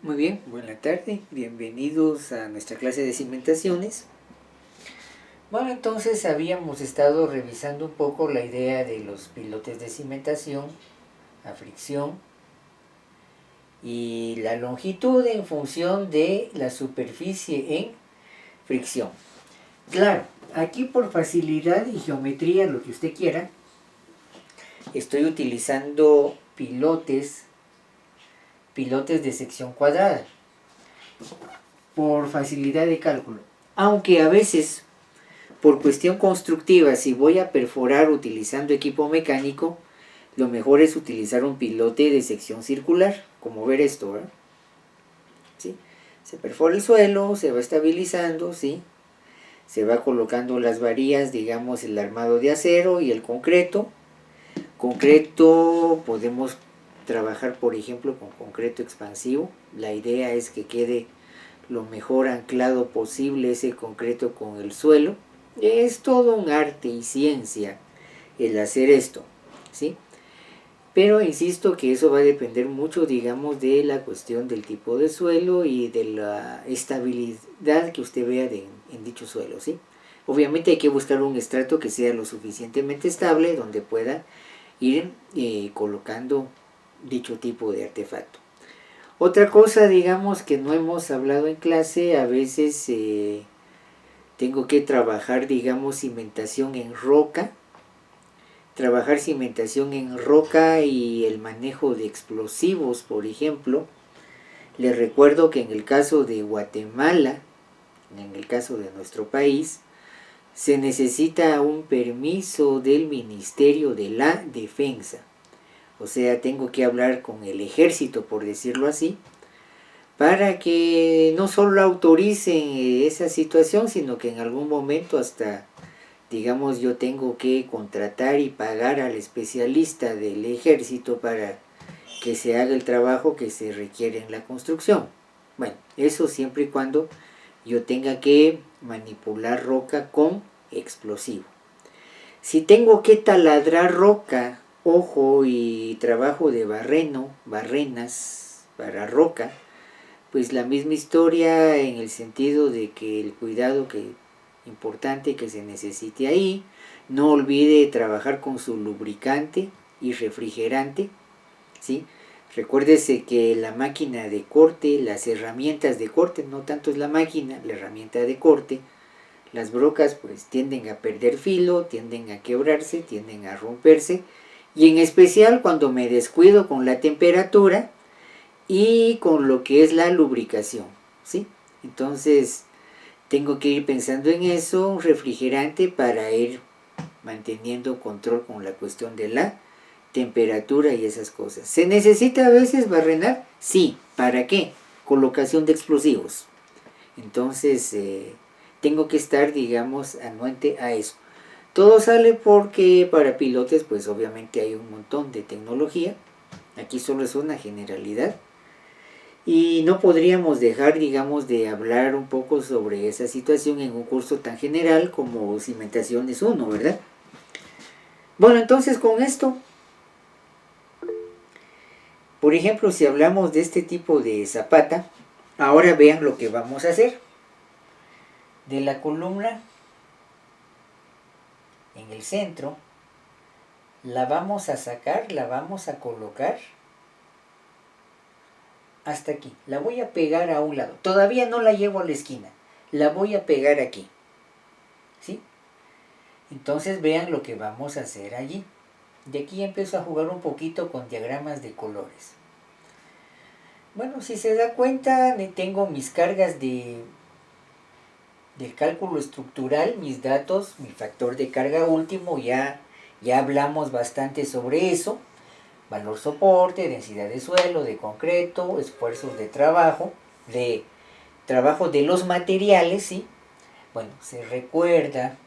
Muy bien, buena tarde, bienvenidos a nuestra clase de cimentaciones. Bueno, entonces habíamos estado revisando un poco la idea de los pilotes de cimentación a fricción y la longitud en función de la superficie en fricción. Claro, aquí por facilidad y geometría, lo que usted quiera, estoy utilizando pilotes de sección cuadrada por facilidad de cálculo. Aunque a veces, por cuestión constructiva, si voy a perforar utilizando equipo mecánico, lo mejor es utilizar un pilote de sección circular, como ver esto, ¿verdad? ¿Sí? Se perfora el suelo, se va estabilizando, ¿sí? Se va colocando las varillas, digamos el armado de acero y el concreto. Concreto podemos trabajar, por ejemplo, con concreto expansivo. La idea es que quede lo mejor anclado posible ese concreto con el suelo. Es todo un arte y ciencia el hacer esto, ¿sí? Pero insisto que eso va a depender mucho, digamos, de la cuestión del tipo de suelo y de la estabilidad que usted vea en dicho suelo, ¿sí? Obviamente hay que buscar un estrato que sea lo suficientemente estable donde pueda ir colocando dicho tipo de artefacto. Otra cosa, digamos, que no hemos hablado en clase, a veces tengo que trabajar, digamos, cimentación en roca. Trabajar cimentación en roca y el manejo de explosivos, por ejemplo. Les recuerdo que en el caso de Guatemala, en el caso de nuestro país, se necesita un permiso del Ministerio de la Defensa. O sea, tengo que hablar con el ejército, por decirlo así, para que no solo autoricen esa situación, sino que en algún momento hasta, digamos, yo tengo que contratar y pagar al especialista del ejército para que se haga el trabajo que se requiere en la construcción. Bueno, eso siempre y cuando yo tenga que manipular roca con explosivo. Si tengo que taladrar roca, ojo, y trabajo de barrenas para roca, pues la misma historia en el sentido de que el cuidado importante que se necesite ahí, no olvide trabajar con su lubricante y refrigerante, ¿sí? Recuérdese que la máquina de corte, las herramientas de corte, no tanto es la máquina, la herramienta de corte, las brocas pues tienden a perder filo, tienden a quebrarse, tienden a romperse, y en especial cuando me descuido con la temperatura y con lo que es la lubricación, ¿sí? Entonces tengo que ir pensando en eso, un refrigerante para ir manteniendo control con la cuestión de la temperatura y esas cosas. ¿Se necesita a veces barrenar? Sí. ¿Para qué? Colocación de explosivos. Entonces tengo que estar, digamos, anuente a eso. Todo sale porque para pilotes pues obviamente hay un montón de tecnología. Aquí solo es una generalidad. Y no podríamos dejar, digamos, de hablar un poco sobre esa situación en un curso tan general como Cimentaciones 1, ¿verdad? Bueno, entonces con esto, por ejemplo, si hablamos de este tipo de zapata, ahora vean lo que vamos a hacer. De la columna en el centro, la vamos a sacar, la vamos a colocar hasta aquí. La voy a pegar a un lado. Todavía no la llevo a la esquina. La voy a pegar aquí. ¿Sí? Entonces vean lo que vamos a hacer allí. De aquí empiezo a jugar un poquito con diagramas de colores. Bueno, si se da cuenta, tengo mis cargas del cálculo estructural, mis datos, mi factor de carga último, ya hablamos bastante sobre eso. Valor soporte, densidad de suelo, de concreto, esfuerzos de trabajo de los materiales, ¿sí? Bueno, se recuerda.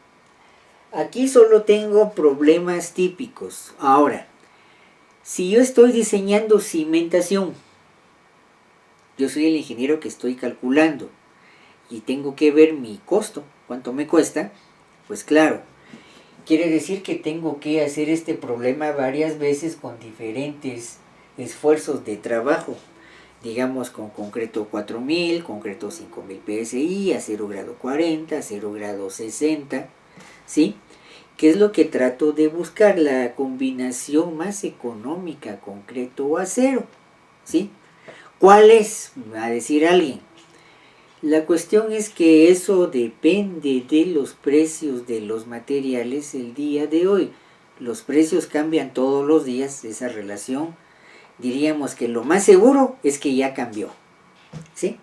Aquí solo tengo problemas típicos. Ahora, si yo estoy diseñando cimentación, yo soy el ingeniero que estoy calculando y tengo que ver mi costo, cuánto me cuesta, pues claro, quiere decir que tengo que hacer este problema varias veces con diferentes esfuerzos de trabajo. digamos con concreto 4000, concreto 5000 PSI, acero grado 40, acero grado 60, ¿sí? ¿Qué es lo que trato de buscar? La combinación más económica, concreto o acero, ¿sí? ¿Cuál es? Va a decir alguien. La cuestión es que eso depende de los precios de los materiales el día de hoy. Los precios cambian todos los días, esa relación. Diríamos que lo más seguro es que ya cambió, ¿sí?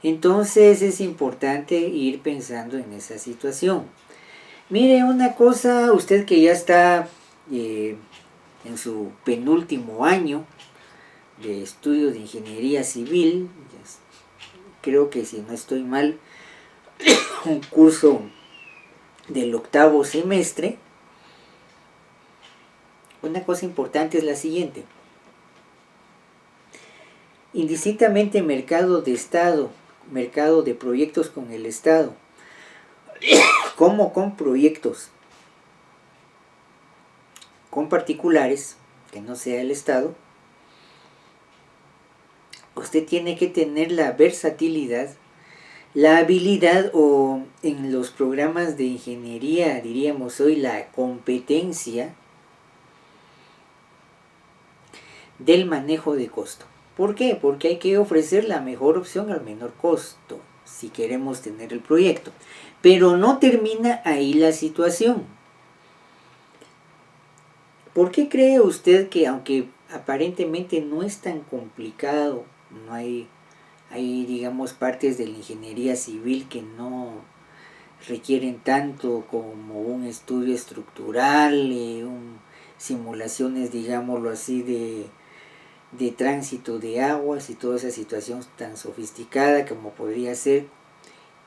Entonces es importante ir pensando en esa situación. Mire una cosa, usted que ya está en su penúltimo año de estudio de ingeniería civil, creo que si no estoy mal, un curso del 8º semestre, una cosa importante es la siguiente. Indistintamente mercado de Estado, mercado de proyectos con el Estado, como con proyectos con particulares, que no sea el Estado, usted tiene que tener la versatilidad, la habilidad o en los programas de ingeniería, diríamos hoy, la competencia del manejo de costo. ¿Por qué? Porque hay que ofrecer la mejor opción al menor costo si queremos tener el proyecto. Pero no termina ahí la situación. ¿Por qué cree usted que aunque aparentemente no es tan complicado, no hay digamos partes de la ingeniería civil que no requieren tanto como un estudio estructural, simulaciones, digámoslo así, de tránsito de aguas y toda esa situación tan sofisticada como podría ser,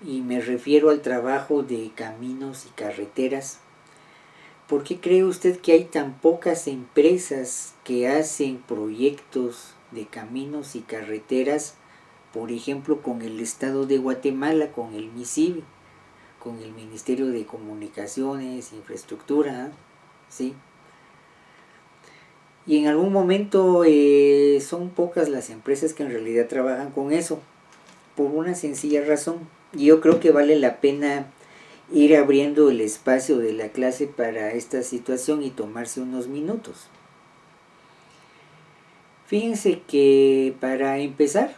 y me refiero al trabajo de caminos y carreteras? ¿Por qué cree usted que hay tan pocas empresas que hacen proyectos de caminos y carreteras, por ejemplo, con el Estado de Guatemala, con el MISIBI, con el Ministerio de Comunicaciones, Infraestructura, ¿sí? Y en algún momento son pocas las empresas que en realidad trabajan con eso, por una sencilla razón. Y yo creo que vale la pena ir abriendo el espacio de la clase para esta situación y tomarse unos minutos. Fíjense que para empezar,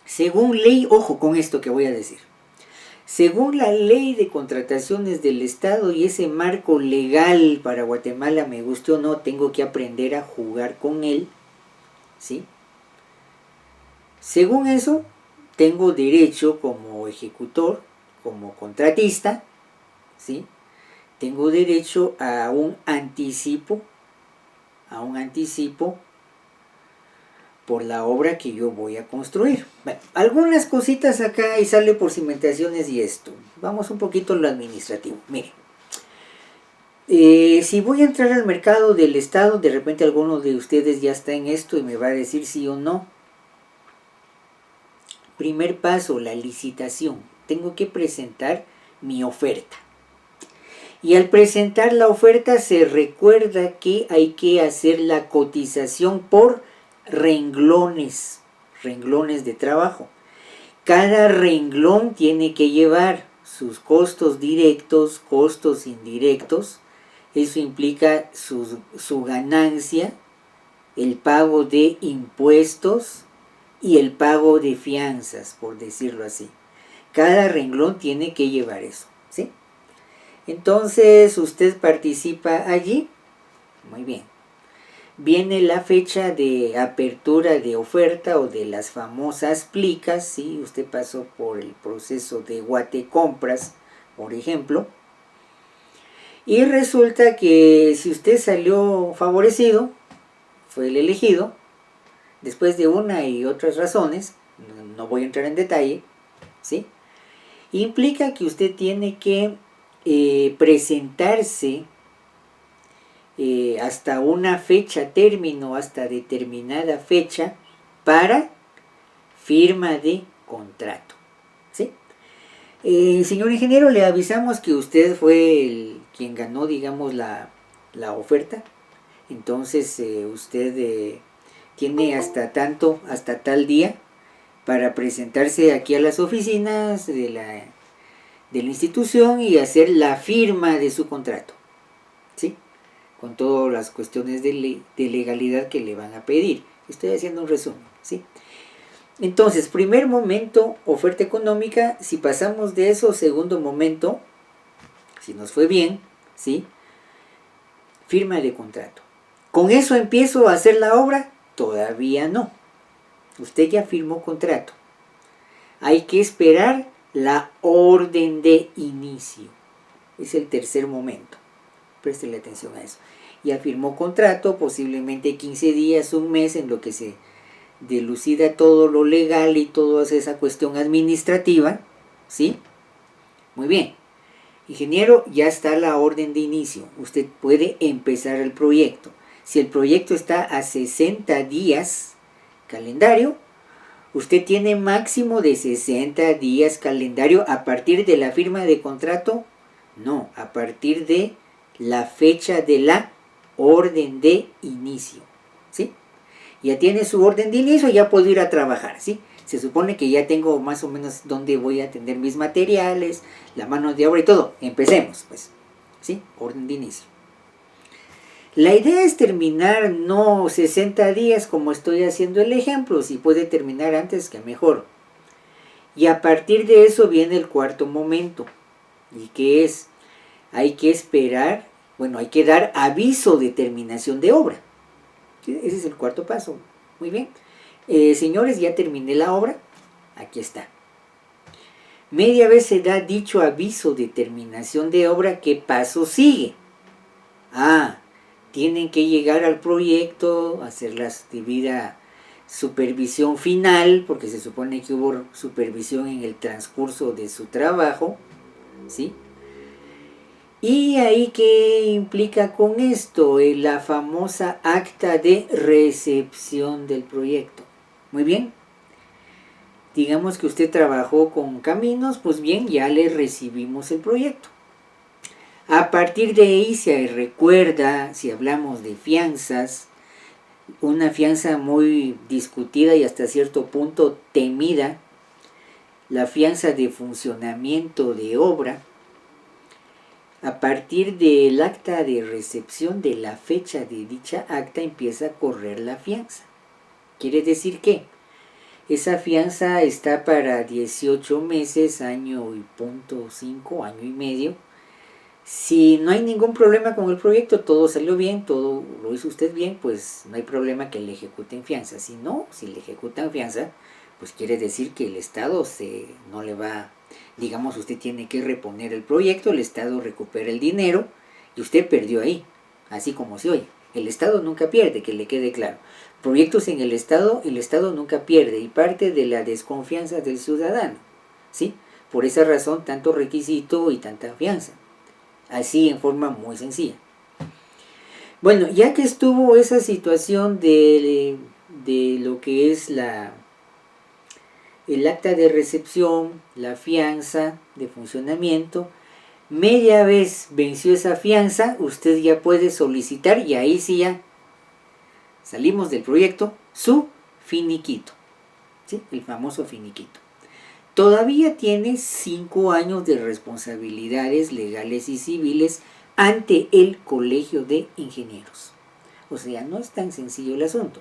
según ley, ojo con esto que voy a decir, según la ley de contrataciones del Estado y ese marco legal para Guatemala, me guste o no, tengo que aprender a jugar con él, ¿sí? Según eso, tengo derecho como ejecutor, como contratista, ¿sí? Tengo derecho a un anticipo por la obra que yo voy a construir. Bueno, algunas cositas acá y sale por cimentaciones y esto. Vamos un poquito a lo administrativo. Mire, si voy a entrar al mercado del Estado, de repente alguno de ustedes ya está en esto y me va a decir sí o no. Primer paso, la licitación. Tengo que presentar mi oferta. Y al presentar la oferta se recuerda que hay que hacer la cotización por renglones de trabajo. Cada renglón tiene que llevar sus costos directos, costos indirectos. Eso implica su ganancia, el pago de impuestos y el pago de fianzas, por decirlo así. Cada renglón tiene que llevar eso, ¿sí? Entonces usted participa allí, muy bien. Viene la fecha de apertura de oferta o de las famosas plicas, ¿sí? Usted pasó por el proceso de Guatecompras, por ejemplo. Y resulta que si usted salió favorecido, fue el elegido, después de una y otras razones, no voy a entrar en detalle, ¿sí? Implica que usted tiene que presentarse hasta una fecha término, hasta determinada fecha, para firma de contrato, ¿sí? Señor ingeniero, le avisamos que usted fue quien ganó, digamos, la oferta. Entonces usted tiene hasta tal día para presentarse aquí a las oficinas de la institución y hacer la firma de su contrato, ¿sí? Con todas las cuestiones de legalidad que le van a pedir. Estoy haciendo un resumen, ¿sí? Entonces, primer momento, oferta económica. Si pasamos de eso, segundo momento, si nos fue bien, ¿sí? Firma de contrato. ¿Con eso empiezo a hacer la obra? Todavía no. Usted ya firmó contrato. Hay que esperar la orden de inicio. Es el tercer momento. Préstele atención a eso. Ya firmó contrato, posiblemente 15 días, un mes, en lo que se dilucida todo lo legal y toda esa cuestión administrativa, ¿sí? Muy bien. Ingeniero, ya está la orden de inicio. Usted puede empezar el proyecto. Si el proyecto está a 60 días calendario, usted tiene máximo de 60 días calendario a partir de la firma de contrato. No, a partir de la fecha de la orden de inicio, ¿sí? Ya tiene su orden de inicio, ya puedo ir a trabajar, ¿sí? Se supone que ya tengo más o menos dónde voy a tener mis materiales, la mano de obra y todo. Empecemos, pues, ¿sí? Orden de inicio. La idea es terminar no 60 días como estoy haciendo el ejemplo, si puede terminar antes que mejor. Y a partir de eso viene el cuarto momento, y que es, hay que esperar, bueno, hay que dar aviso de terminación de obra. ¿Sí? Ese es el cuarto paso. Muy bien. Señores, ya terminé la obra. Aquí está. Media vez se da dicho aviso de terminación de obra, ¿qué paso sigue? Tienen que llegar al proyecto, hacer la debida supervisión final, porque se supone que hubo supervisión en el transcurso de su trabajo, ¿sí? Y ahí, ¿qué implica con esto? La famosa acta de recepción del proyecto. Muy bien. Digamos que usted trabajó con caminos, pues bien, ya le recibimos el proyecto. A partir de ahí se recuerda, si hablamos de fianzas, una fianza muy discutida y hasta cierto punto temida, la fianza de funcionamiento de obra. A partir del acta de recepción, de la fecha de dicha acta, empieza a correr la fianza. Quiere decir que esa fianza está para 18 meses, año y punto 5, año y medio. Si no hay ningún problema con el proyecto, todo salió bien, todo lo hizo usted bien, pues no hay problema que le ejecuten fianza. Si no, si le ejecutan fianza, pues quiere decir que el Estado no le va, digamos, usted tiene que reponer el proyecto, el Estado recupera el dinero y usted perdió ahí, así como se oye. El Estado nunca pierde, que le quede claro. Proyectos en el Estado nunca pierde, y parte de la desconfianza del ciudadano, ¿sí? Por esa razón, tanto requisito y tanta fianza. Así, en forma muy sencilla. Bueno, ya que estuvo esa situación de lo que es el acta de recepción, la fianza de funcionamiento, media vez venció esa fianza, usted ya puede solicitar, y ahí sí ya salimos del proyecto, su finiquito, ¿sí? El famoso finiquito. Todavía tiene 5 años de responsabilidades legales y civiles ante el Colegio de Ingenieros. O sea, no es tan sencillo el asunto.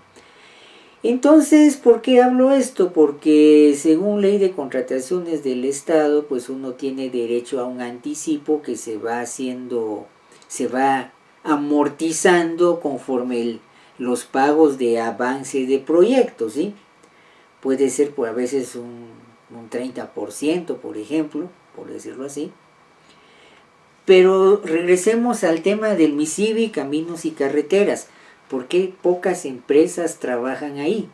Entonces, ¿por qué hablo esto? Porque según ley de contrataciones del Estado, pues uno tiene derecho a un anticipo que se va amortizando conforme los pagos de avance de proyectos, ¿sí? Puede ser a veces un 30%, por ejemplo, por decirlo así. Pero regresemos al tema del MISIBI, caminos y carreteras. ¿Por qué pocas empresas trabajan ahí?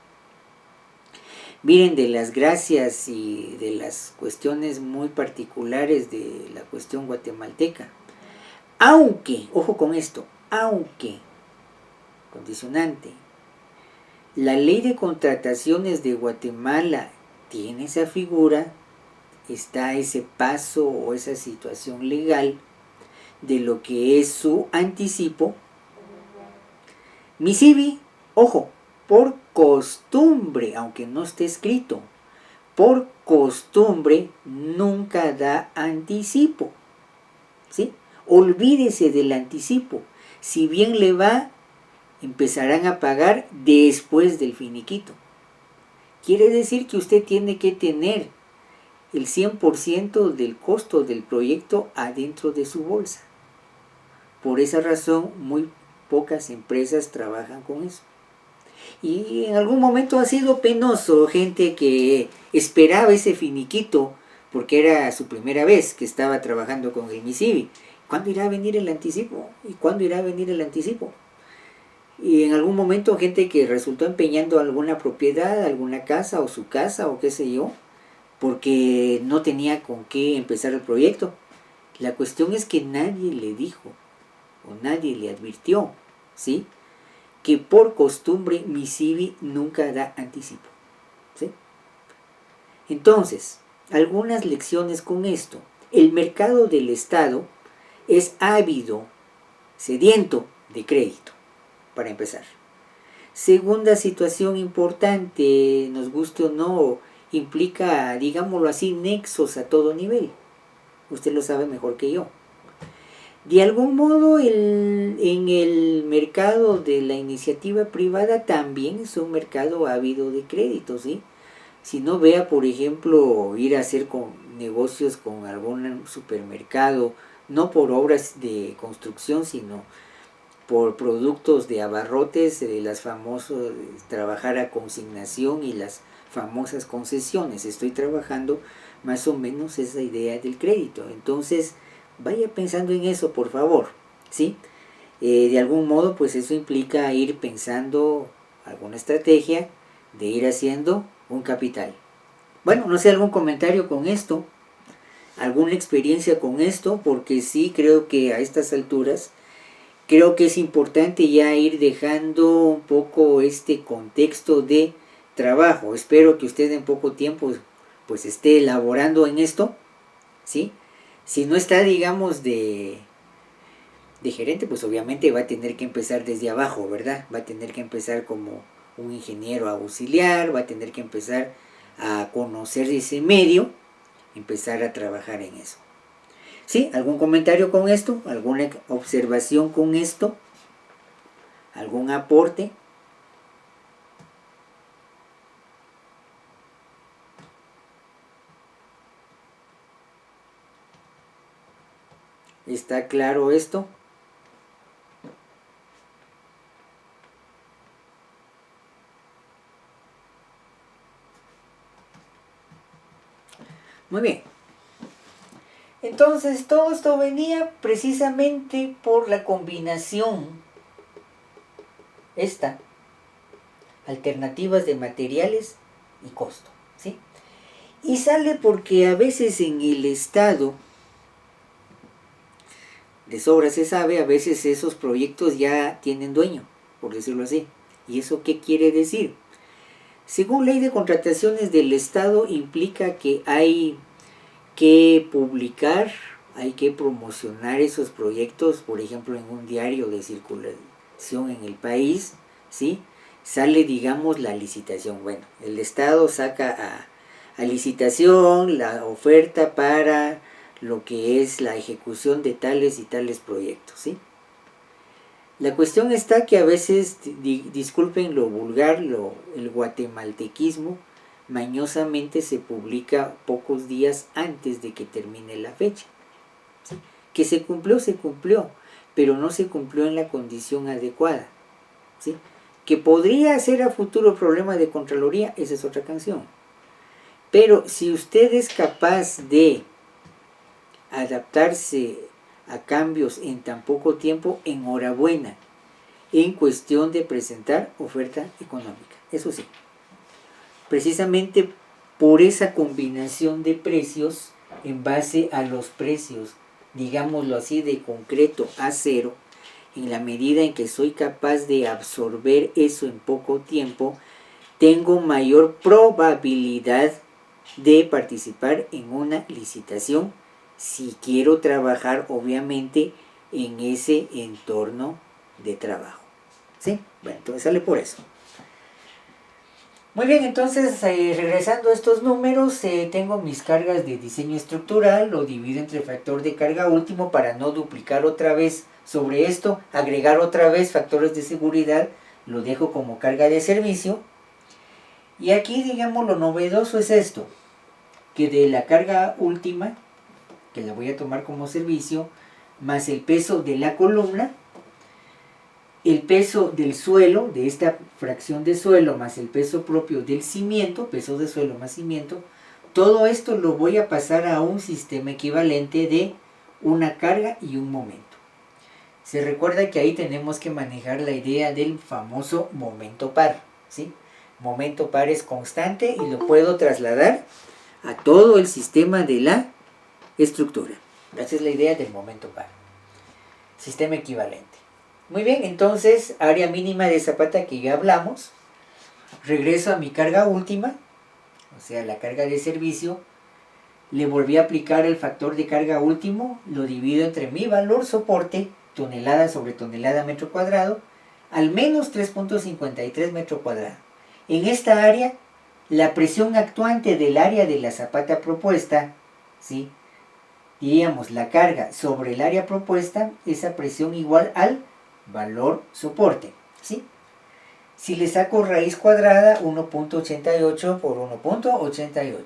Miren, de las gracias y de las cuestiones muy particulares de la cuestión guatemalteca. Aunque, ojo con esto, aunque, condicionante, la ley de contrataciones de Guatemala tiene esa figura, está ese paso o esa situación legal de lo que es su anticipo. MISIBI, ojo, por costumbre, aunque no esté escrito, por costumbre nunca da anticipo, ¿sí? Olvídese del anticipo. Si bien le va, empezarán a pagar después del finiquito. Quiere decir que usted tiene que tener el 100% del costo del proyecto adentro de su bolsa. Por esa razón, muy pocas empresas trabajan con eso. Y en algún momento ha sido penoso, gente que esperaba ese finiquito porque era su primera vez que estaba trabajando con el MISIBI. ¿Cuándo irá a venir el anticipo? ¿Y cuándo irá a venir el anticipo? Y en algún momento gente que resultó empeñando alguna propiedad, alguna casa o su casa o qué sé yo, porque no tenía con qué empezar el proyecto. La cuestión es que nadie le dijo o nadie le advirtió, ¿sí?, que por costumbre MISIBI nunca da anticipo, ¿sí? Entonces, algunas lecciones con esto. El mercado del Estado es ávido, sediento de crédito, para empezar. Segunda situación importante, nos guste o no, implica, digámoslo así, nexos a todo nivel. Usted lo sabe mejor que yo. De algún modo, en el mercado de la iniciativa privada también es un mercado ávido de crédito, ¿sí? Si no, vea, por ejemplo, ir a hacer negocios con algún supermercado, no por obras de construcción, sino por productos de abarrotes, las famosas, trabajar a consignación y las famosas concesiones. Estoy trabajando más o menos esa idea del crédito. Entonces, vaya pensando en eso, por favor, ¿sí? De algún modo, pues eso implica ir pensando alguna estrategia de ir haciendo un capital. Bueno, no sé, algún comentario con esto, alguna experiencia con esto, porque sí creo que a estas alturas, creo que es importante ya ir dejando un poco este contexto de trabajo. Espero que usted en poco tiempo pues esté elaborando en esto, ¿sí? Si no está, digamos, de gerente, pues obviamente va a tener que empezar desde abajo, ¿verdad? Va a tener que empezar como un ingeniero auxiliar, va a tener que empezar a conocer ese medio, empezar a trabajar en eso. ¿Sí? ¿Algún comentario con esto? ¿Alguna observación con esto? ¿Algún aporte? ¿Está claro esto? Muy bien. Entonces todo esto venía precisamente por la combinación esta, alternativas de materiales y costo, ¿sí? Y sale porque a veces en el Estado, de sobra se sabe, a veces esos proyectos ya tienen dueño, por decirlo así. ¿Y eso qué quiere decir? Según ley de contrataciones del Estado, implica que hay que publicar, hay que promocionar esos proyectos, por ejemplo, en un diario de circulación en el país, ¿sí? Sale, digamos, la licitación. Bueno, el Estado saca a licitación la oferta para lo que es la ejecución de tales y tales proyectos, ¿sí? La cuestión está que a veces, disculpen lo vulgar, el guatemaltequismo, mañosamente se publica pocos días antes de que termine la fecha. ¿Sí? Que se cumplió, pero no se cumplió en la condición adecuada. ¿Sí? Que podría ser a futuro problema de Contraloría, esa es otra canción. Pero si usted es capaz de adaptarse a cambios en tan poco tiempo, enhorabuena, en cuestión de presentar oferta económica. Eso sí, precisamente por esa combinación de precios en base a los precios, digámoslo así, de concreto a cero, en la medida en que soy capaz de absorber eso en poco tiempo, tengo mayor probabilidad de participar en una licitación si quiero trabajar obviamente en ese entorno de trabajo. ¿Sí? Bueno, entonces sale por eso. Muy bien, entonces regresando a estos números, tengo mis cargas de diseño estructural, lo divido entre factor de carga último para no duplicar otra vez sobre esto, agregar otra vez factores de seguridad, lo dejo como carga de servicio. Y aquí, digamos, lo novedoso es esto, que de la carga última, que la voy a tomar como servicio, más el peso de la columna, el peso del suelo, de esta fracción de suelo, más el peso propio del cimiento, peso de suelo más cimiento, todo esto lo voy a pasar a un sistema equivalente de una carga y un momento. Se recuerda que ahí tenemos que manejar la idea del famoso momento par, ¿sí? Momento par es constante y lo puedo trasladar a todo el sistema de la estructura. Esa es la idea del momento par. Sistema equivalente. Muy bien, entonces, área mínima de zapata que ya hablamos. Regreso a mi carga última, o sea, la carga de servicio. Le volví a aplicar el factor de carga último, lo divido entre mi valor soporte, tonelada sobre tonelada metro cuadrado, al menos 3.53 metro cuadrado. En esta área, la presión actuante del área de la zapata propuesta, ¿sí? Diríamos la carga sobre el área propuesta, esa presión igual al valor soporte, ¿sí? Si le saco raíz cuadrada, 1.88 por 1.88.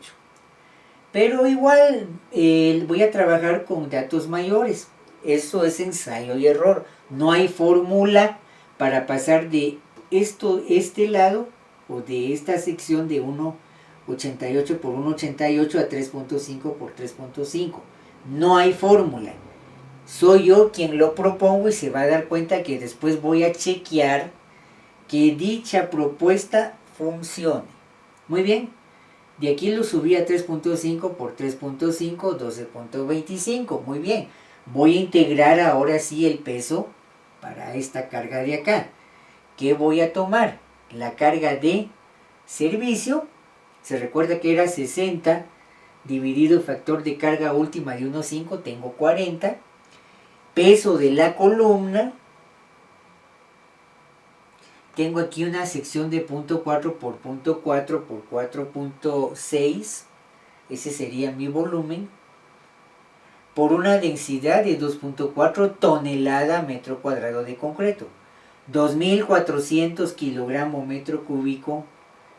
Pero igual voy a trabajar con datos mayores. Eso es ensayo y error. No hay fórmula para pasar de este lado o de esta sección de 1.88 por 1.88 a 3.5 por 3.5. No hay fórmula. Soy yo quien lo propongo y se va a dar cuenta que después voy a chequear que dicha propuesta funcione. Muy bien. De aquí lo subí a 3.5 por 3.5, 12.25. Muy bien. Voy a integrar ahora sí el peso para esta carga de acá. ¿Qué voy a tomar? La carga de servicio. Se recuerda que era 60 dividido el factor de carga última de 1.5. Tengo 40. Peso de la columna. Tengo aquí una sección de 0.4 por 0.4 por 4.6. Ese sería mi volumen. Por una densidad de 2.4 tonelada metro cuadrado de concreto. 2.400 kilogramos metro cúbico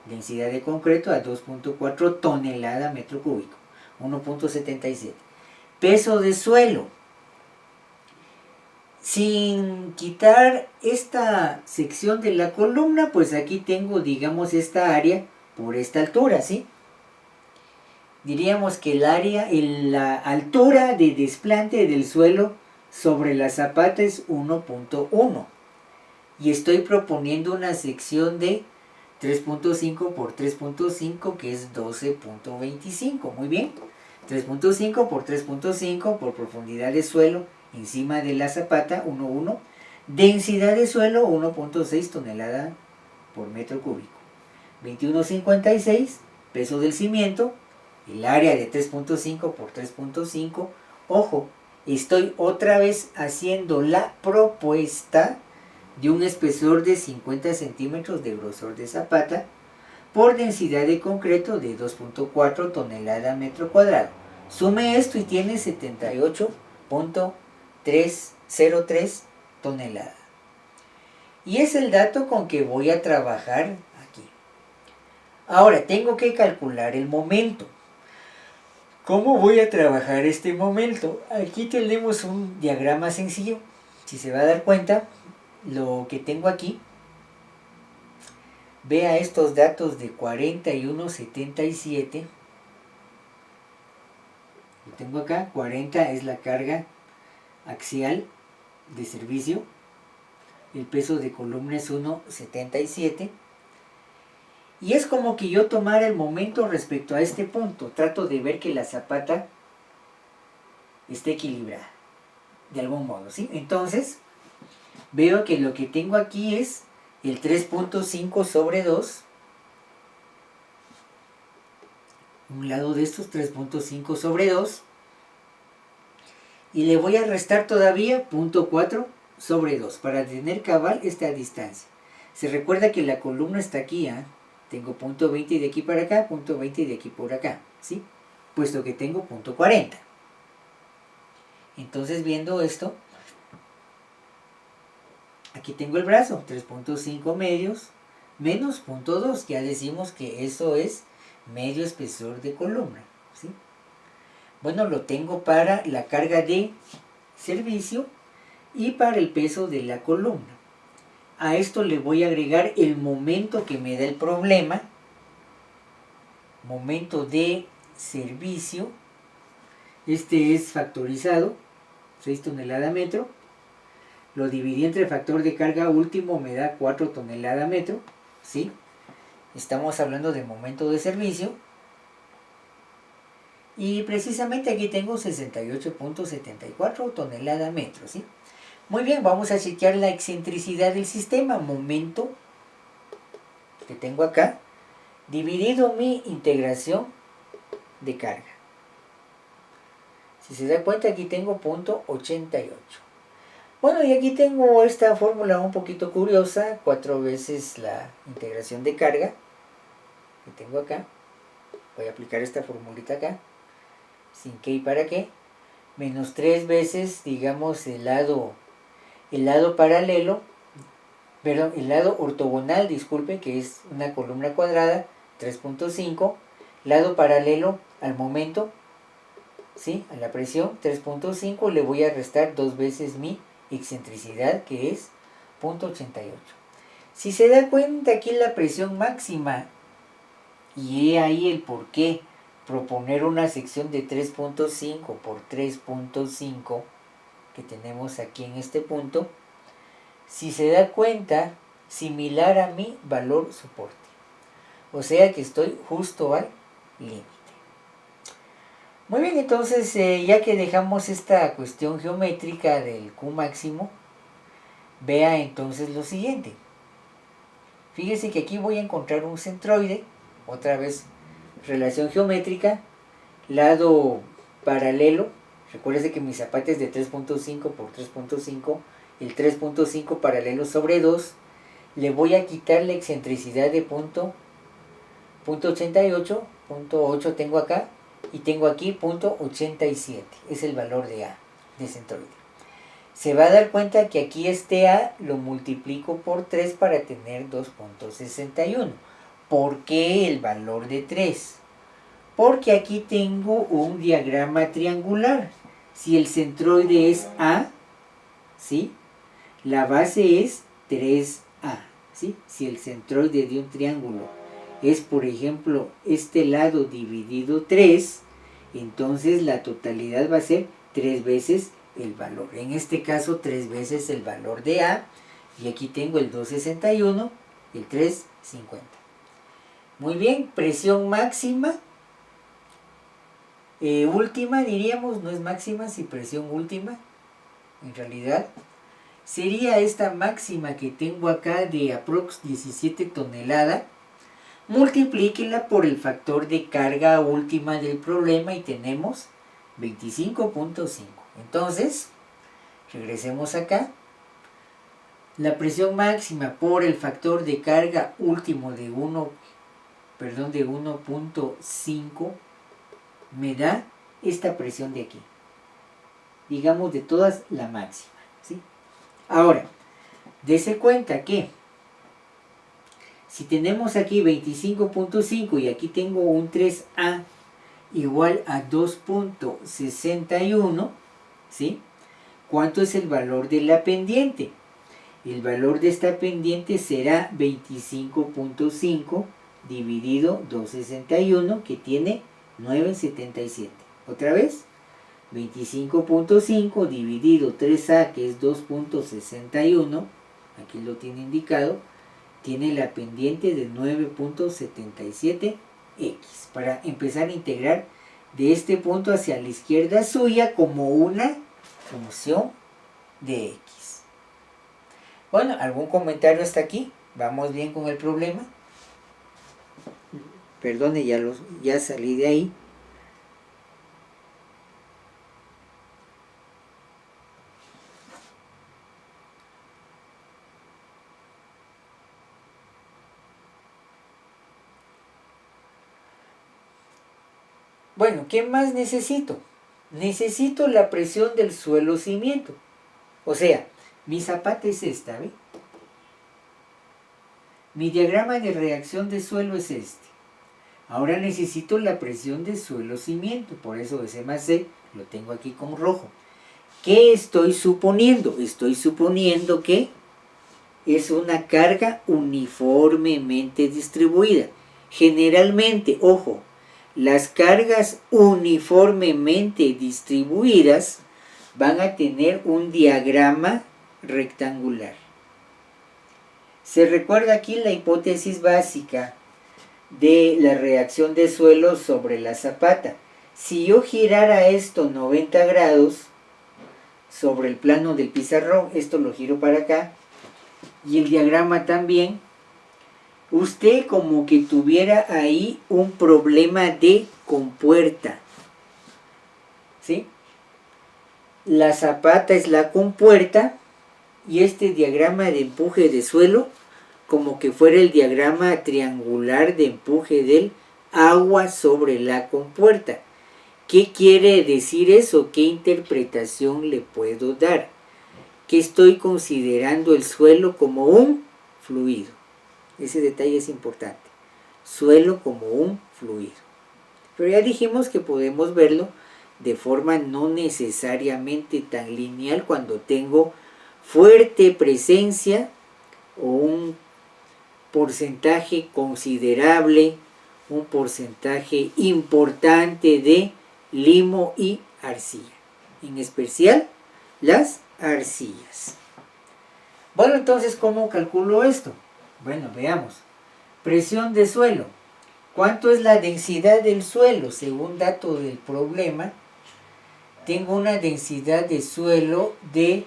densidad de concreto a 2.4 tonelada metro cúbico. 1.77. Peso de suelo. Sin quitar esta sección de la columna, pues aquí tengo, digamos, esta área por esta altura, ¿sí? Diríamos que el área, la altura de desplante del suelo sobre la zapata es 1.1. Y estoy proponiendo una sección de 3.5 por 3.5, que es 12.25. Muy bien. 3.5 por 3.5 por profundidad de suelo encima de la zapata, 1.1. Densidad de suelo, 1.6 tonelada por metro cúbico. 21.56, peso del cimiento, el área de 3.5 por 3.5. Ojo, estoy otra vez haciendo la propuesta de un espesor de 50 centímetros de grosor de zapata por densidad de concreto de 2.4 tonelada metro cuadrado. Sume esto y tiene 78.303 toneladas. Y es el dato con que voy a trabajar aquí. Ahora, tengo que calcular el momento. ¿Cómo voy a trabajar este momento? Aquí tenemos un diagrama sencillo. Si se va a dar cuenta, lo que tengo aquí, vea estos datos de 41.77. Lo tengo acá, 40 es la carga axial de servicio, el peso de columna es 1.77, y es como que yo tomara el momento respecto a este punto. Trato de ver que la zapata esté equilibrada de algún modo, ¿sí? Entonces veo que lo que tengo aquí es el 3.5 sobre 2. Un lado de estos 3.5 sobre 2. Y le voy a restar todavía 0.4 sobre 2 para tener cabal esta distancia. Se recuerda que la columna está aquí, Tengo punto 20 de aquí para acá, punto 20 de aquí por acá, ¿sí? Puesto que tengo punto 40. Entonces, viendo esto, aquí tengo el brazo, 3.5 medios menos punto 2. Ya decimos que eso es medio espesor de columna, ¿sí? Bueno, lo tengo para la carga de servicio y para el peso de la columna. A esto le voy a agregar el momento que me da el problema, momento de servicio. Este es factorizado, 6 toneladas metro. Lo dividí entre el factor de carga último, me da 4 toneladas metro, ¿sí? Estamos hablando de momento de servicio. Y precisamente aquí tengo 68.74 toneladas metro, ¿sí? Muy bien, vamos a chequear la excentricidad del sistema. Momento que tengo acá, dividido mi integración de carga. Si se da cuenta, aquí tengo punto 88. Bueno, y aquí tengo esta fórmula un poquito curiosa, 4 veces la integración de carga que tengo acá. Voy a aplicar esta formulita acá, sin qué y para qué, menos 3 veces, digamos, el lado paralelo, perdón, el lado ortogonal, disculpen, que es una columna cuadrada, 3.5, lado paralelo al momento, ¿sí? A la presión, 3.5, le voy a restar 2 veces mi excentricidad, que es 0.88. Si se da cuenta, aquí la presión máxima, y he ahí el por qué proponer una sección de 3.5 por 3.5 que tenemos aquí en este punto, si se da cuenta, similar a mi valor soporte. O sea que estoy justo al límite. Muy bien, entonces ya que dejamos esta cuestión geométrica del Q máximo, vea entonces lo siguiente. Fíjese que aquí voy a encontrar un centroide, otra vez relación geométrica, lado paralelo. Recuérdese que mi zapata es de 3.5 por 3.5, el 3.5 paralelo sobre 2. Le voy a quitar la excentricidad de punto 88, punto 8 tengo acá, y tengo aquí punto 87, es el valor de A, de centroide. Se va a dar cuenta que aquí este A lo multiplico por 3 para tener 2.61. ¿Por qué el valor de 3? Porque aquí tengo un diagrama triangular. Si el centroide es A, ¿sí? La base es 3A, ¿sí? Si el centroide de un triángulo es, por ejemplo, este lado dividido 3, entonces la totalidad va a ser 3 veces el valor. En este caso, 3 veces el valor de A. Y aquí tengo el 261 y el 350. Muy bien, presión máxima. Última, diríamos, no es máxima, si presión última. En realidad, sería esta máxima que tengo acá de aprox 17 toneladas. Multiplíquela por el factor de carga última del problema y tenemos 25.5. Entonces, regresemos acá. La presión máxima por el factor de carga último de 1.5 me da esta presión de aquí. Digamos de todas la máxima, ¿sí? Ahora, dese cuenta que si tenemos aquí 25.5 y aquí tengo un 3A igual a 2.61, ¿sí? ¿Cuánto es el valor de la pendiente? El valor de esta pendiente será 25.5 dividido 261, que tiene 9.77. Otra vez, 25.5 dividido 3A, que es 2.61, aquí lo tiene indicado, tiene la pendiente de 9.77x. Para empezar a integrar de este punto hacia la izquierda suya como una función de x. Bueno, ¿algún comentario hasta aquí? ¿Vamos bien con el problema? Perdone, ya salí de ahí. Bueno, ¿qué más necesito? Necesito la presión del suelo cimiento. O sea, mi zapata es esta, ¿ve? Mi diagrama de reacción de suelo es este. Ahora necesito la presión de suelo cimiento, por eso ese más C lo tengo aquí con rojo. ¿Qué estoy suponiendo? Estoy suponiendo que es una carga uniformemente distribuida. Generalmente, ojo, las cargas uniformemente distribuidas van a tener un diagrama rectangular. Se recuerda aquí la hipótesis básica de la reacción de suelo sobre la zapata. Si yo girara esto 90 grados sobre el plano del pizarrón, esto lo giro para acá, y el diagrama también, usted como que tuviera ahí un problema de compuerta, ¿sí? La zapata es la compuerta y este diagrama de empuje de suelo como que fuera el diagrama triangular de empuje del agua sobre la compuerta. ¿Qué quiere decir eso? ¿Qué interpretación le puedo dar? Que estoy considerando el suelo como un fluido. Ese detalle es importante. Suelo como un fluido. Pero ya dijimos que podemos verlo de forma no necesariamente tan lineal cuando tengo fuerte presencia o un porcentaje considerable, un porcentaje importante de limo y arcilla. En especial las arcillas. Bueno, entonces, ¿cómo calculo esto? Bueno, veamos. Presión de suelo. ¿Cuánto es la densidad del suelo? Según dato del problema, tengo una densidad de suelo de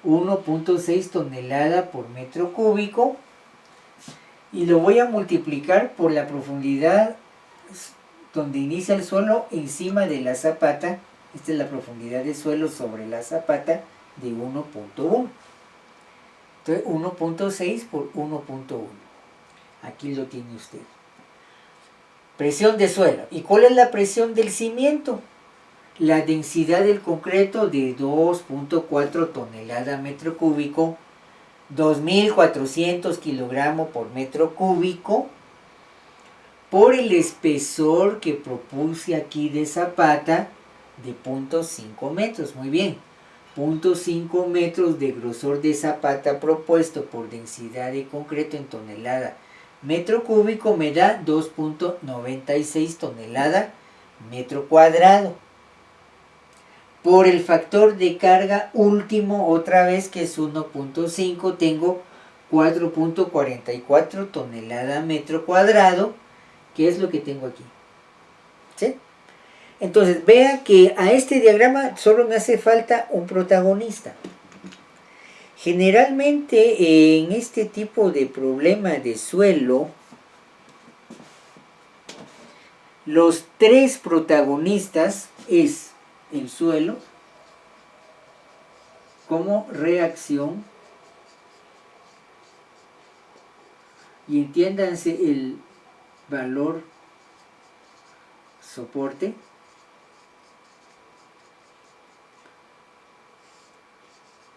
1.6 tonelada por metro cúbico y lo voy a multiplicar por la profundidad donde inicia el suelo encima de la zapata. Esta es la profundidad de suelo sobre la zapata de 1.1. Entonces 1.6 por 1.1. Aquí lo tiene usted. Presión de suelo. ¿Y cuál es la presión del cimiento? La densidad del concreto de 2.4 toneladas metro cúbico, 2.400 kilogramos por metro cúbico, por el espesor que propuse aquí de zapata de 0.5 metros. Muy bien, 0.5 metros de grosor de zapata propuesto por densidad de concreto en tonelada metro cúbico me da 2.96 tonelada metro cuadrado. Por el factor de carga último, otra vez que es 1.5, tengo 4.44 tonelada metro cuadrado, que es lo que tengo aquí. ¿Sí? Entonces, vea que a este diagrama solo me hace falta un protagonista. Generalmente en este tipo de problema de suelo, los tres protagonistas es el suelo como reacción, y entiéndanse el valor soporte,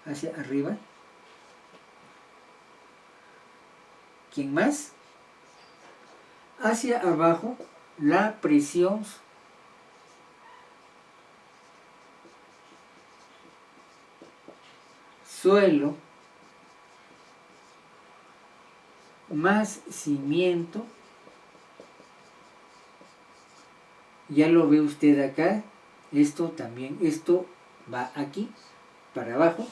hacia arriba. ¿Quién más? Hacia abajo, la presión suelo más cimiento. Ya lo ve usted acá. Esto también, esto va aquí, para abajo,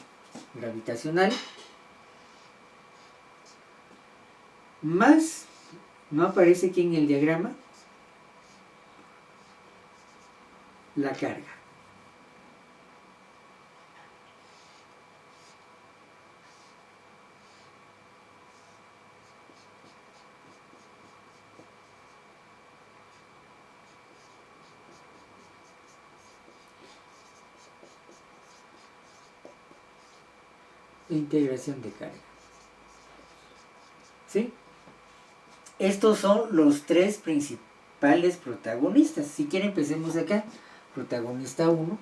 gravitacional. Más, no aparece aquí en el diagrama, la carga. Integración de carga. ¿Sí? Estos son los tres principios. principales protagonistas. Si quieren empecemos acá. Protagonista 1,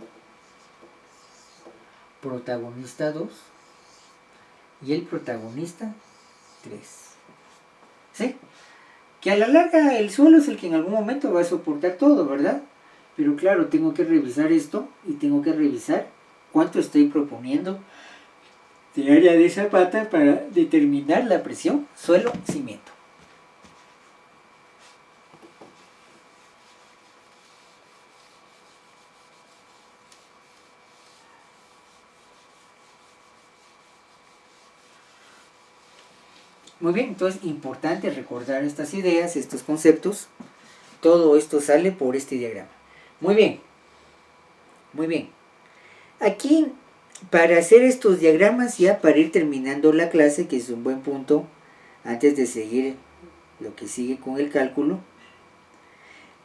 protagonista 2 y el protagonista 3. ¿Sí? Que a la larga el suelo es el que en algún momento va a soportar todo, ¿verdad? Pero claro, tengo que revisar esto y tengo que revisar cuánto estoy proponiendo de área de zapata para determinar la presión suelo-cimiento. Muy bien, entonces importante recordar estas ideas, estos conceptos. Todo esto sale por este diagrama. Muy bien, muy bien. Aquí, para hacer estos diagramas, ya para ir terminando la clase, que es un buen punto, antes de seguir lo que sigue con el cálculo.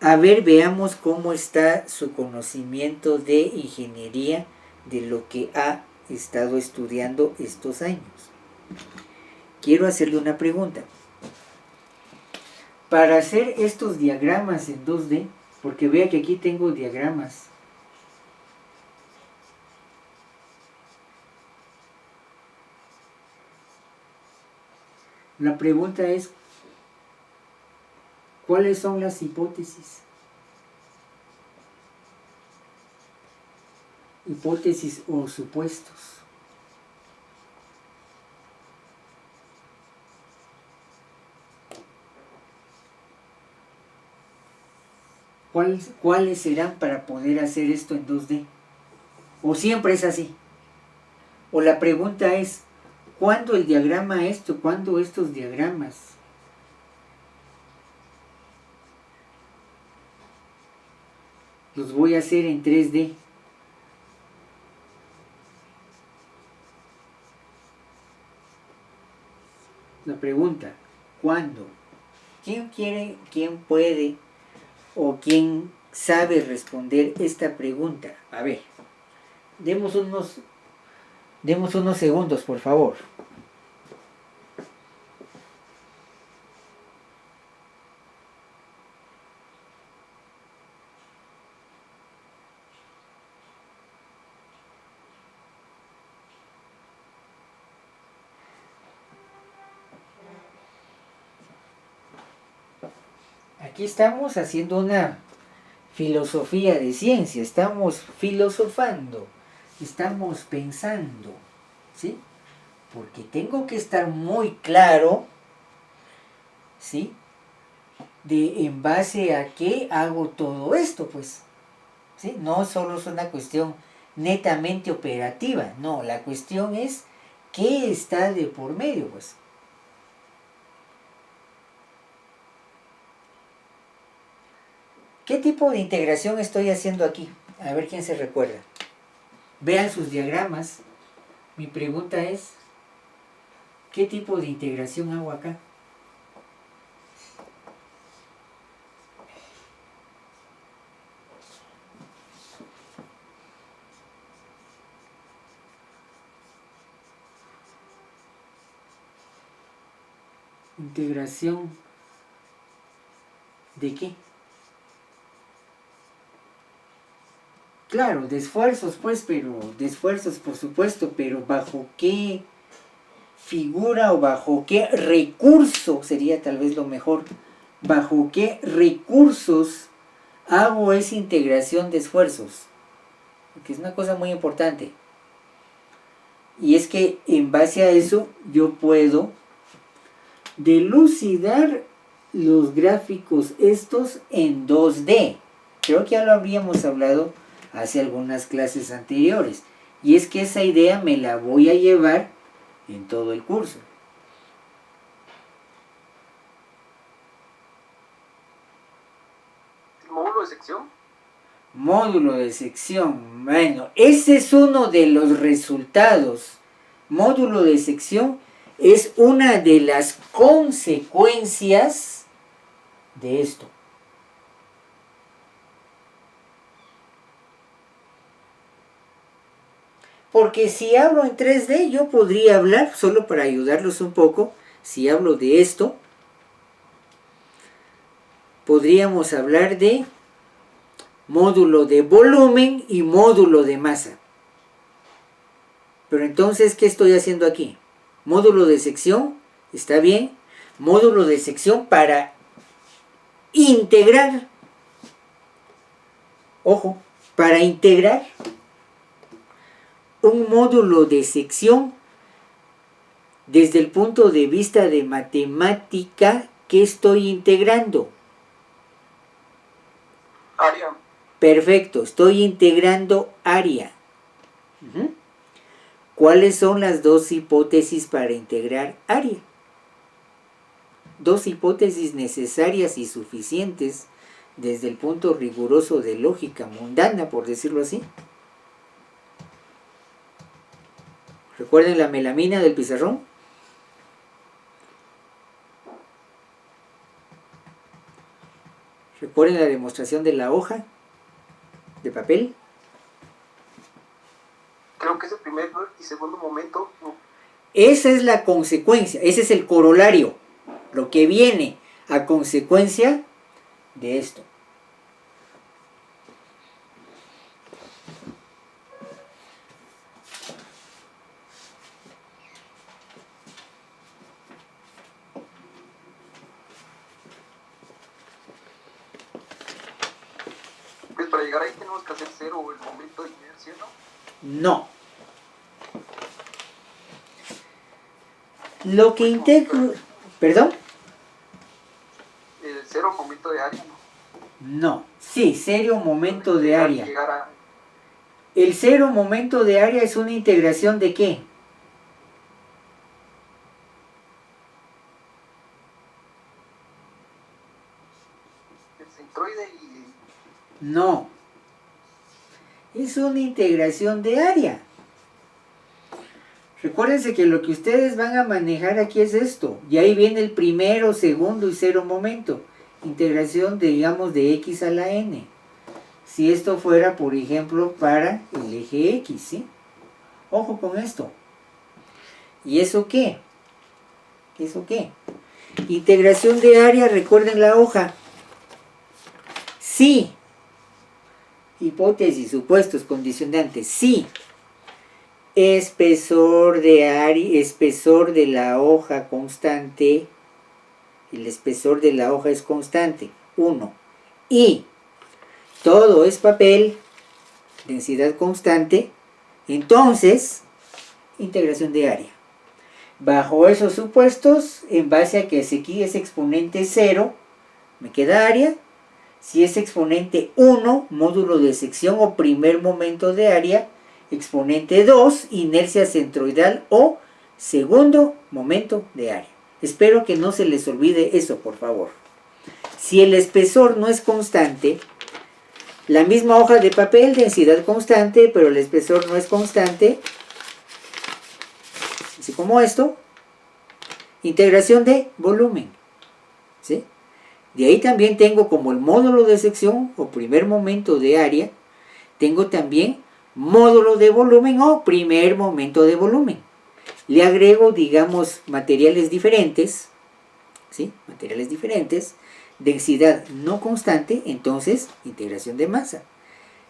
A ver, veamos cómo está su conocimiento de ingeniería, de lo que ha estado estudiando estos años. Quiero hacerle una pregunta. Para hacer estos diagramas en 2D, porque vea que aquí tengo diagramas. La pregunta es, ¿cuáles son las hipótesis? Hipótesis o supuestos. ¿Cuáles serán para poder hacer esto en 2D? ¿O siempre es así? O la pregunta es, ¿cuándo el diagrama esto? ¿Cuándo estos diagramas? Los voy a hacer en 3D. La pregunta, ¿cuándo? ¿Quién quiere, quién puede o quién sabe responder esta pregunta? A ver, demos unos segundos, por favor. Aquí estamos haciendo una filosofía de ciencia, estamos filosofando, estamos pensando, ¿sí? Porque tengo que estar muy claro, ¿sí? De en base a qué hago todo esto, pues, ¿sí? No solo es una cuestión netamente operativa, no, la cuestión es qué está de por medio, pues. ¿Qué tipo de integración estoy haciendo aquí? A ver quién se recuerda. Vean sus diagramas. Mi pregunta es, ¿qué tipo de integración hago acá? ¿Integración de qué? Claro, de esfuerzos, pues, pero de esfuerzos, por supuesto, pero ¿bajo qué figura o bajo qué recurso sería tal vez lo mejor? ¿Bajo qué recursos hago esa integración de esfuerzos? Porque es una cosa muy importante. Y es que en base a eso yo puedo dilucidar los gráficos estos en 2D. Creo que ya lo habíamos hablado hace algunas clases anteriores. Y es que esa idea me la voy a llevar en todo el curso. ¿Módulo de sección? Módulo de sección. Bueno, ese es uno de los resultados. Módulo de sección es una de las consecuencias de esto. Porque si hablo en 3D, yo podría hablar, solo para ayudarlos un poco, si hablo de esto, podríamos hablar de módulo de volumen y módulo de masa. Pero entonces, ¿qué estoy haciendo aquí? Módulo de sección, está bien. Módulo de sección para integrar. Ojo, para integrar un módulo de sección desde el punto de vista de matemática, ¿qué estoy integrando? Área. Perfecto, estoy integrando área. ¿Cuáles son las dos hipótesis para integrar área? Dos hipótesis necesarias y suficientes desde el punto riguroso de lógica mundana, por decirlo así. ¿Recuerden la melamina del pizarrón? ¿Recuerden la demostración de la hoja de papel? Creo que es el primer y segundo momento. Esa es la consecuencia, ese es el corolario, lo que viene a consecuencia de esto. Pues para llegar ahí tenemos que hacer cero el momento de inercia, ¿no? No. Lo que integro... ¿Perdón? El cero momento de área, ¿no? No. Sí, cero momento de área. Llegar a... El cero momento de área es una integración ¿de qué? El centroide y... No. Es una integración de área. Recuérdense que lo que ustedes van a manejar aquí es esto. Y ahí viene el primero, segundo y cero momento. Integración, digamos, de x a la n. Si esto fuera, por ejemplo, para el eje x, ¿sí? Ojo con esto. ¿Y eso qué? ¿Eso qué? Integración de área, recuerden la hoja. Sí. Hipótesis, supuestos, condicionantes. Sí. Espesor de área, espesor de la hoja constante. El espesor de la hoja es constante. 1. Y todo es papel, densidad constante. Entonces, integración de área. Bajo esos supuestos, en base a que si aquí es exponente 0, me queda área. Si es exponente 1, módulo de sección o primer momento de área. Exponente 2, inercia centroidal o segundo momento de área. Espero que no se les olvide eso, por favor. Si el espesor no es constante, la misma hoja de papel, densidad constante, pero el espesor no es constante, así como esto, integración de volumen, ¿sí? De ahí también tengo como el módulo de sección o primer momento de área, tengo también módulo de volumen o primer momento de volumen. Le agrego, digamos, materiales diferentes, ¿sí? Materiales diferentes, densidad no constante, entonces integración de masa.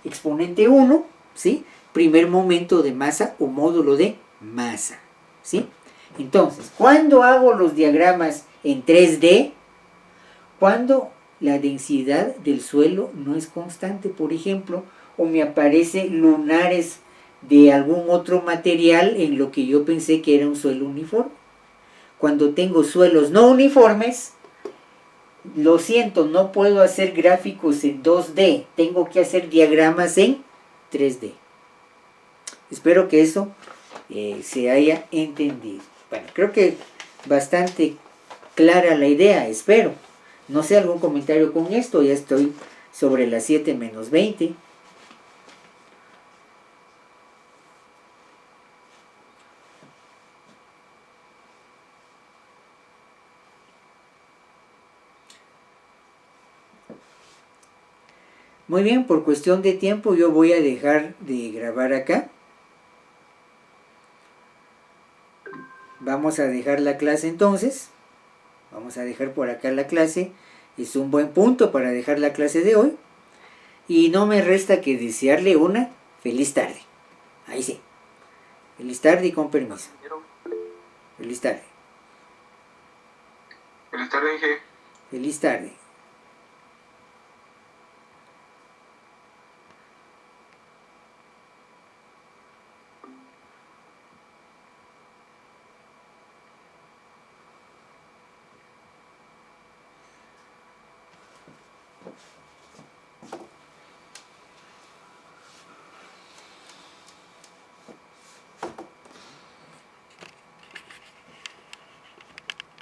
Exponente 1, ¿sí? Primer momento de masa o módulo de masa, ¿sí? Entonces, ¿cuándo hago los diagramas en 3D? Cuando la densidad del suelo no es constante, por ejemplo, o me aparece lunares de algún otro material en lo que yo pensé que era un suelo uniforme. Cuando tengo suelos no uniformes, lo siento, no puedo hacer gráficos en 2D, tengo que hacer diagramas en 3D. Espero que eso se haya entendido. Bueno, creo que bastante clara la idea, espero. No sé, algún comentario con esto, ya estoy sobre las 7 menos 20. Muy bien, por cuestión de tiempo yo voy a dejar de grabar acá. Vamos a dejar la clase entonces. Vamos a dejar por acá la clase. Es un buen punto para dejar la clase de hoy. Y no me resta que desearle una feliz tarde. Ahí sí. Feliz tarde y con permiso. Feliz tarde. Feliz tarde, Inge. Feliz tarde.